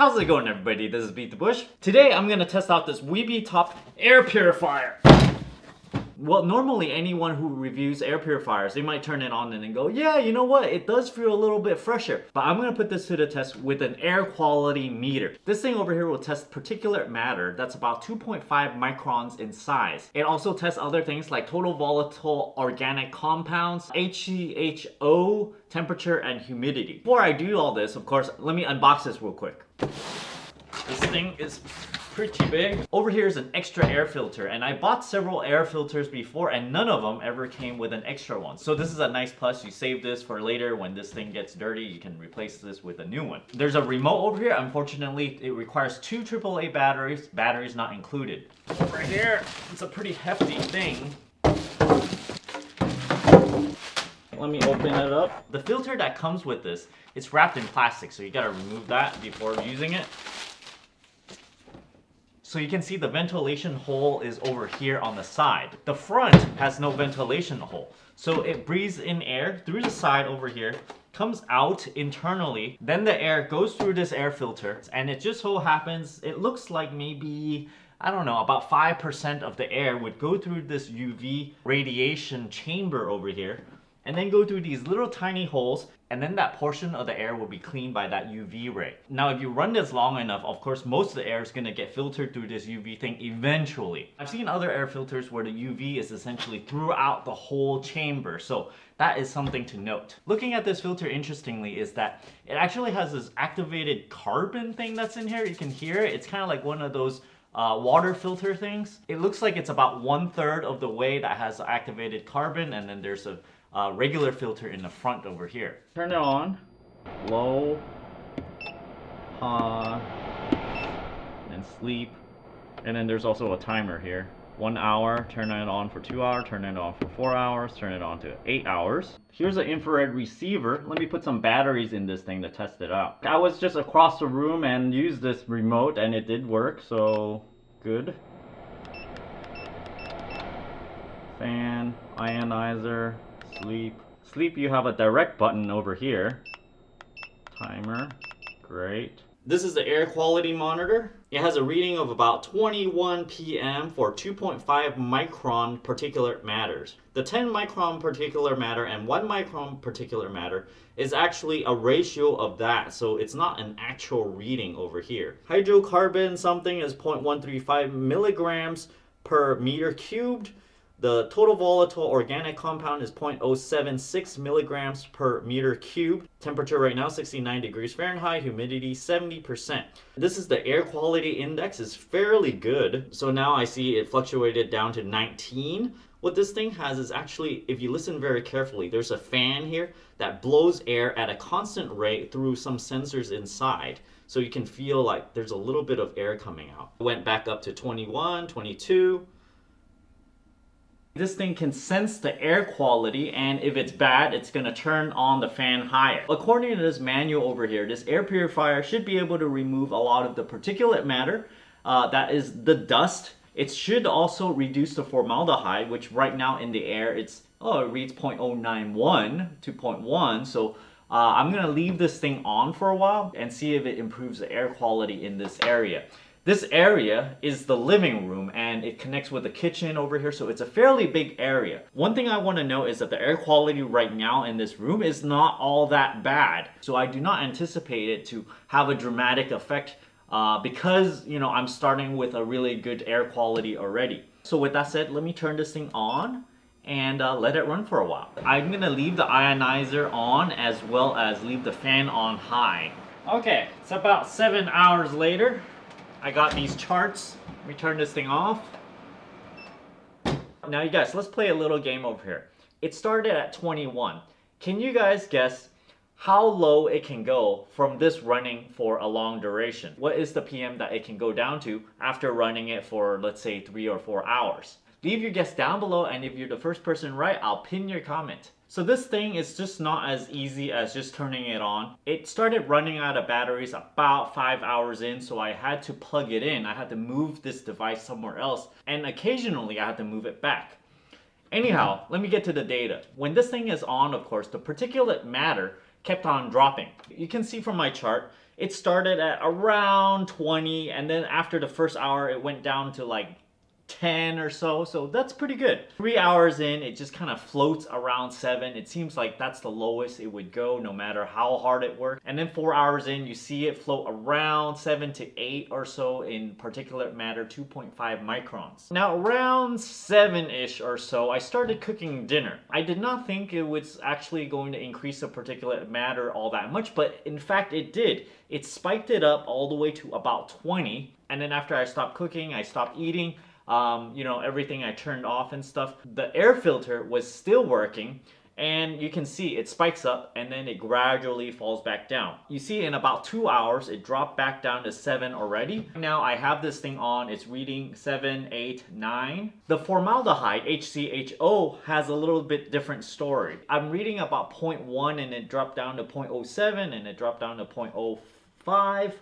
How's it going, everybody? This is Beat the Bush. Today I'm gonna test out this Weeby Top air purifier. Well, normally anyone who reviews air purifiers, they might turn it on and then go, yeah, you know what? It does feel a little bit fresher. But I'm gonna put this to the test with an air quality meter. This thing over here will test particulate matter that's about 2.5 microns in size. It also tests other things like total volatile organic compounds, HCHO, temperature, and humidity. Before I do all this, of course, let me unbox this real quick. This thing is pretty big. Over here is an extra air filter, and I bought several air filters before and none of them ever came with an extra one. So this is a nice plus. You save this for later when this thing gets dirty. You can replace this with a new one. There's a remote over here. Unfortunately, it requires two AAA batteries not included. Over here, it's a pretty hefty thing. Let me open it up. The filter that comes with this, it's wrapped in plastic, so you gotta remove that before using it. So you can see the ventilation hole is over here on the side. The front has no ventilation hole. So it breathes in air through the side over here, comes out internally, then the air goes through this air filter, and it just so happens, it looks like maybe, I don't know, about 5% of the air would go through this UV radiation chamber over here, and then go through these little tiny holes, and then that portion of the air will be cleaned by that UV ray. Now, if you run this long enough, of course, most of the air is gonna get filtered through this UV thing eventually. I've seen other air filters where the UV is essentially throughout the whole chamber, so that is something to note. Looking at this filter, interestingly, is that it actually has this activated carbon thing that's in here. You can hear it. It's kind of like one of those water filter things. It looks like it's about 1/3 of the way that has activated carbon, and then there's a regular filter in the front over here. Turn it on, low, high, and sleep. And then there's also a timer here. 1 hour, turn it on for 2 hours, turn it on for 4 hours, turn it on to 8 hours. Here's an infrared receiver. Let me put some batteries in this thing to test it out. I was just across the room and used this remote and it did work, so good. Fan, ionizer, sleep, you have a direct button over here. Timer, great. This is the air quality monitor. It has a reading of about 21 ppm for 2.5 micron particulate matters. The 10 micron particulate matter and 1 micron particulate matter is actually a ratio of that, so it's not an actual reading over here. Hydrocarbon something is 0.135 milligrams per meter cubed. The total volatile organic compound is 0.076 milligrams per meter cubed. Temperature right now 69 degrees Fahrenheit, humidity 70%. This is the air quality index, is fairly good. So now I see it fluctuated down to 19. What this thing has is actually, if you listen very carefully, there's a fan here that blows air at a constant rate through some sensors inside. So you can feel like there's a little bit of air coming out. It went back up to 21, 22. This thing can sense the air quality, and if it's bad, it's gonna turn on the fan higher. According to this manual over here, this air purifier should be able to remove a lot of the particulate matter, that is the dust. It should also reduce the formaldehyde, which right now in the air, it reads 0.091 to 0.1, so I'm gonna leave this thing on for a while and see if it improves the air quality in this area. This area is the living room and it connects with the kitchen over here, so it's a fairly big area. One thing I want to note is that the air quality right now in this room is not all that bad. So I do not anticipate it to have a dramatic effect because, you know, I'm starting with a really good air quality already. So with that said, let me turn this thing on and let it run for a while. I'm going to leave the ionizer on as well as leave the fan on high. Okay, it's about 7 hours later. I got these charts. Let me turn this thing off. Now you guys, let's play a little game over here. It started at 21. Can you guys guess how low it can go from this running for a long duration? What is the PM that it can go down to after running it for, let's say, 3 or 4 hours? Leave your guess down below, and if you're the first person right, I'll pin your comment. So this thing is just not as easy as just turning it on. It started running out of batteries about 5 hours in, so I had to plug it in. I had to move this device somewhere else, and occasionally I had to move it back. Anyhow, let me get to the data. When this thing is on, of course, the particulate matter kept on dropping. You can see from my chart, it started at around 20, and then after the first hour it went down to like 10 or so, so that's pretty good. 3 hours in, it just kind of floats around 7. It seems like that's the lowest it would go no matter how hard it worked. And then 4 hours in, you see it float around 7 to 8 or so in particulate matter, 2.5 microns. Now around 7-ish or so, I started cooking dinner. I did not think it was actually going to increase the particulate matter all that much, but in fact it did. It spiked it up all the way to about 20, and then after I stopped cooking, I stopped eating, you know, everything I turned off and stuff. The air filter was still working, and you can see it spikes up and then it gradually falls back down. You see in about 2 hours it dropped back down to 7 already. Now I have this thing on, it's reading 7, 8, 9. The formaldehyde, HCHO, has a little bit different story. I'm reading about 0.1 and it dropped down to 0.07 and it dropped down to 0.05.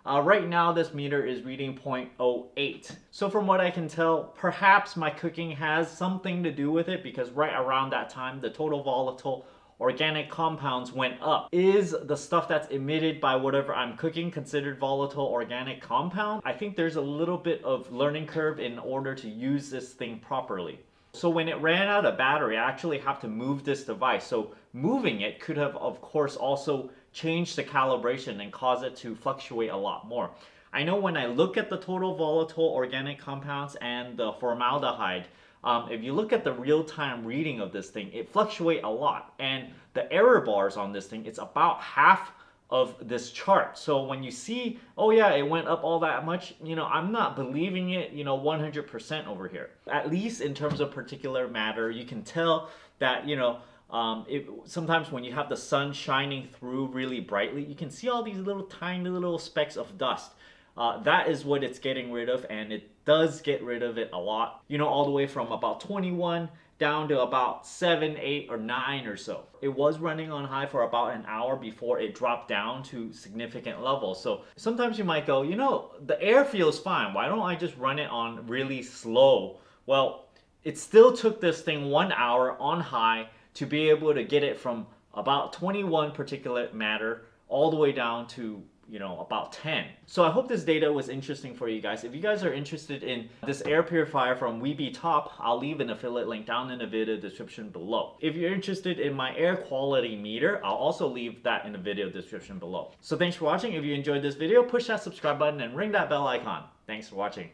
Right now this meter is reading 0.08. So from what I can tell, perhaps my cooking has something to do with it, because right around that time the total volatile organic compounds went up. Is the stuff that's emitted by whatever I'm cooking considered volatile organic compound? I think there's a little bit of learning curve in order to use this thing properly. So when it ran out of battery, I actually have to move this device. So moving it could have, of course, also changed the calibration and cause it to fluctuate a lot more. I know when I look at the total volatile organic compounds and the formaldehyde, if you look at the real-time reading of this thing, it fluctuates a lot. And the error bars on this thing, it's about half of this chart. So when you see, oh yeah, it went up all that much, you know, I'm not believing it, you know, 100% over here. At least in terms of particulate matter, you can tell that, you know, sometimes when you have the sun shining through really brightly, you can see all these little tiny little specks of dust. That is what it's getting rid of, and it does get rid of it a lot. You know, all the way from about 21 down to about 7, 8, or 9 or so. It was running on high for about an hour before it dropped down to significant levels. So sometimes you might go, you know, the air feels fine. Why don't I just run it on really slow? Well, it still took this thing 1 hour on high to be able to get it from about 21 particulate matter all the way down to, you know, about 10. So I hope this data was interesting for you guys. If you guys are interested in this air purifier from Weeby Top, I'll leave an affiliate link down in the video description below. If you're interested in my air quality meter, I'll also leave that in the video description below. So thanks for watching. If you enjoyed this video, push that subscribe button and ring that bell icon. Thanks for watching.